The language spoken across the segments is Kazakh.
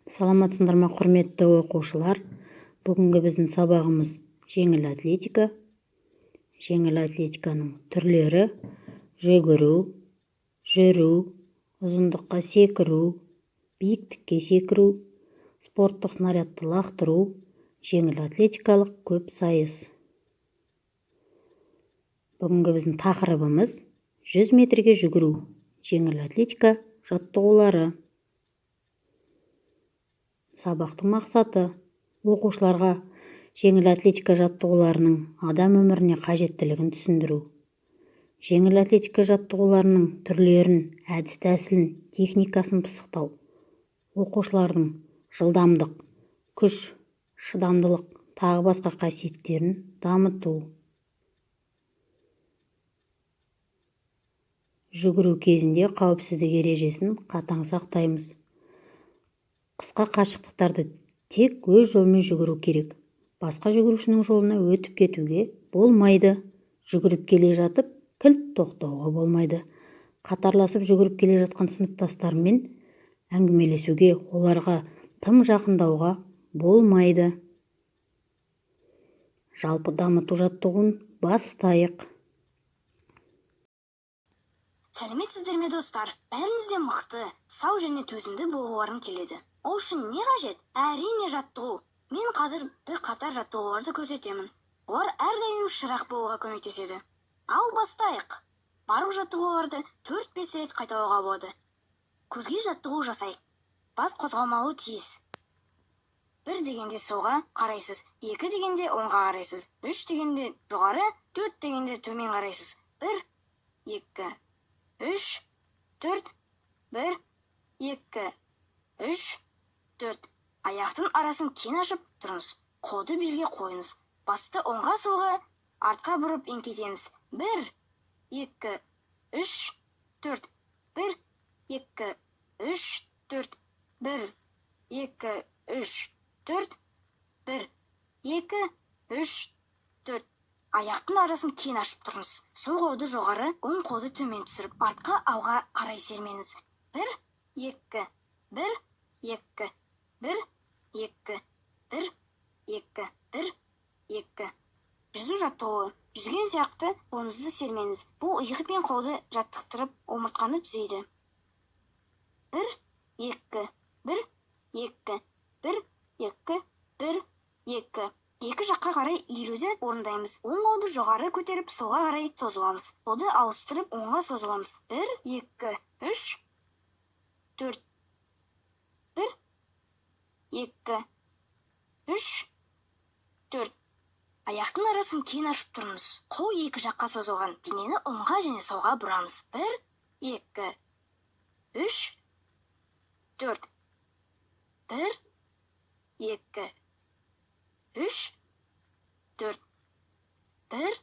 Саламатсыңдар ма, құрметті оқушылар? Бүгінгі біздің сабағымыз жеңіл атлетика. Жеңіл атлетиканың түрлері: жүгіру, жүру, ұзындыққа секіру, биіктікке секіру, спорттық снарядты лақтыру, жеңіл атлетикалық көп сайыс. Бүгінгі біздің тақырыбымыз 100 метрге жүгіру. Жеңіл атлетика жаттығулары. Сабақтың мақсаты: оқушыларға жеңіл атлетика жаттығуларының адам өміріне қажеттілігін түсіндіру. Жеңіл атлетика жаттығуларының түрлерін, әдіс-тәсілін, техникасын пысықтау. Оқушылардың жылдамдық, күш, шыдамдылық, тағы басқа қасиеттерін дамыту. Жүгіру кезінде қауіпсіздік ережесін қатаң сақтаймыз. Қысқа қашықтықтарды тек өз жолмен жүгіру керек. Басқа жүгірушінің жолына өтіп кетуге болмайды. Жүгіріп келе жатып, кілт тоқтауға болмайды. Қатарласып жүгіріп келе жатқан сыныптастармен әңгімелесуге, оларға тым жақындауға болмайды. Жалпы дамыту жаттығуын бастайық. Сәлеметсіздер ме, достар? Бәріңіз де мықты, сау және төзімді болғыларың келеді. Ол үшін не қажет? Әрине жаттығу. Мен қазір бір қатар жаттығуларды көрсетемін. Олар әрдайым шырақ болуға көмектеседі. Ал бастайық. Барлық жаттығуларды 4-5 рет қайталауға болады. Көзге жаттығу жасайық. Бас қозғалмауы тиіс. 1 дегенде солға қарайсыз, 2 дегенде оңға қарайсыз, 3 дегенде жоғары, 4 дегенде төмен қарайсыз. 1, 2, 3, 4, 1, 2, 3, 4. Аяқтың арасын кең ашып тұрыңыз. Қолды белге қойыңыз. Басты оңға солға, артқа бұрып еңкейтеміз. 1, 2, 3, 4. 1, 2, 3, 4. 1, 2, 3, 4. 1, 2, 3, 4. Аяқтың арасын кең ашып тұрыңыз. Сол қолды жоғары, оң қолды төмен түсіріп, артқа алға қарай сермеңіз. 1, 2, 1, 2, 1, 2, 1, 2, 1, 2. Жүзу жаттығуы. Жүзген сияқты қолыңызды сермеңіз. Бұл иығы мен қолды жаттықтырып, омыртқаны түзейді. 1, 2, 1, 2, 1, 2, 1, 2. Екі жаққа қарай иілуді орындаймыз. Оң қолды жоғары көтеріп, солға қарай созыламыз. Қолды ауыстырып, оңға созыламыз. 1, 2, 3, 4. 1, 2, 3, 4. Аяқтың арасын кең ашып тұрыңыз. Қол екі жаққа созылған. Денені оңға және солға бұрамыз. 1, 2, 3, 4. 1, 2, 3, 4. 1,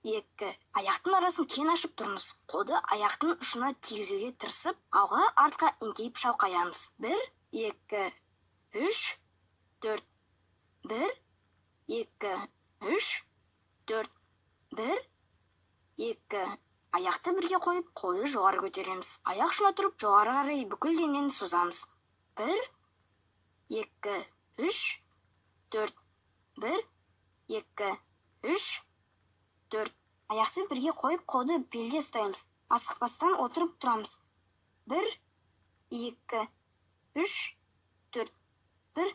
2. Аяқтың арасын кең ашып тұрыңыз. Қолды аяқтың ұшына тигізуге тырысып, алға артқа еңкейіп шалқаямыз. 1, 2, 3, 4. 1, 2, 3, 4. 1, 2. Аяқты бірге қойып, қолды жоғары көтереміз. Аяқ ұшына тұрып, жоғары қарай бүкіл денені созамыз. 1, 2, 3, 4. 1, 2, 3, 4. Аяқты бірге қойып, қолды белде ұстаймыз. Асықпастан отырып тұрамыз. 1, 2, 3, 4. 1,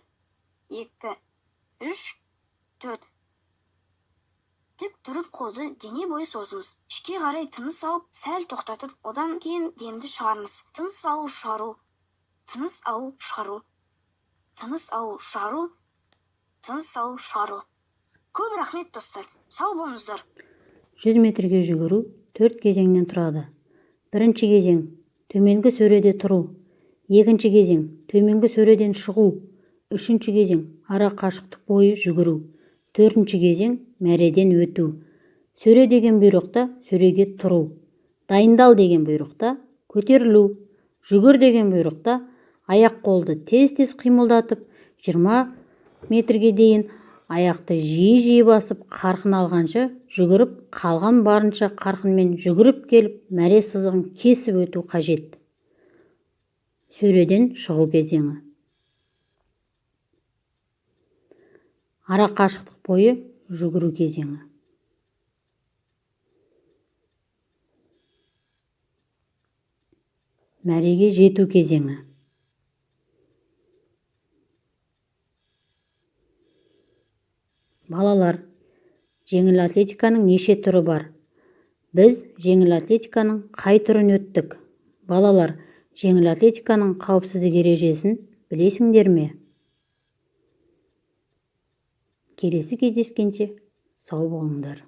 2, 3, 4. Тік тұрып қолды дене бойы созыңыз. Ішке қарай тыныс алып, сәл тоқтатып, одан кейін демді шығарыңыз. Тыныс алу, шығару. Тыныс алу, шығару. Тыныс алу, шығару. Тыныс алу, шығару. Көп рахмет, достар. Сау болыңыздар. 100 метрге жүгіру 4 кезеңнен тұрады. Бірінші кезең төменгі сөреде тұру. Екінші кезең төменгі сөреден шығу. Үшінші кезең ара қашықтық бойы жүгіру. Төртінші кезең мәреден өту. Сөре деген бұйрықта сөреге тұру. Дайындал деген бұйрықта көтерілу. Жүгір деген бұйрықта аяқ қолды тез-тез қимылдатып 20 метрге дейін аяқты жиі басып, қарқын алғанша жүгіріп, қалған барынша қарқынмен жүгіріп келіп, мәре сызығын кесіп өту қажет. Сөреден шығу кезеңі. ара қашықтық бойы жүгіру кезеңі. Мәреге жету кезеңі. Балалар, жеңіл атлетиканың неше түрі бар? Біз жеңіл атлетиканың қай түрін өттік? Балалар, жеңіл атлетиканың қауіпсіздік ережесін білесіңдер ме? Келесі кездескенше сау болыңдар.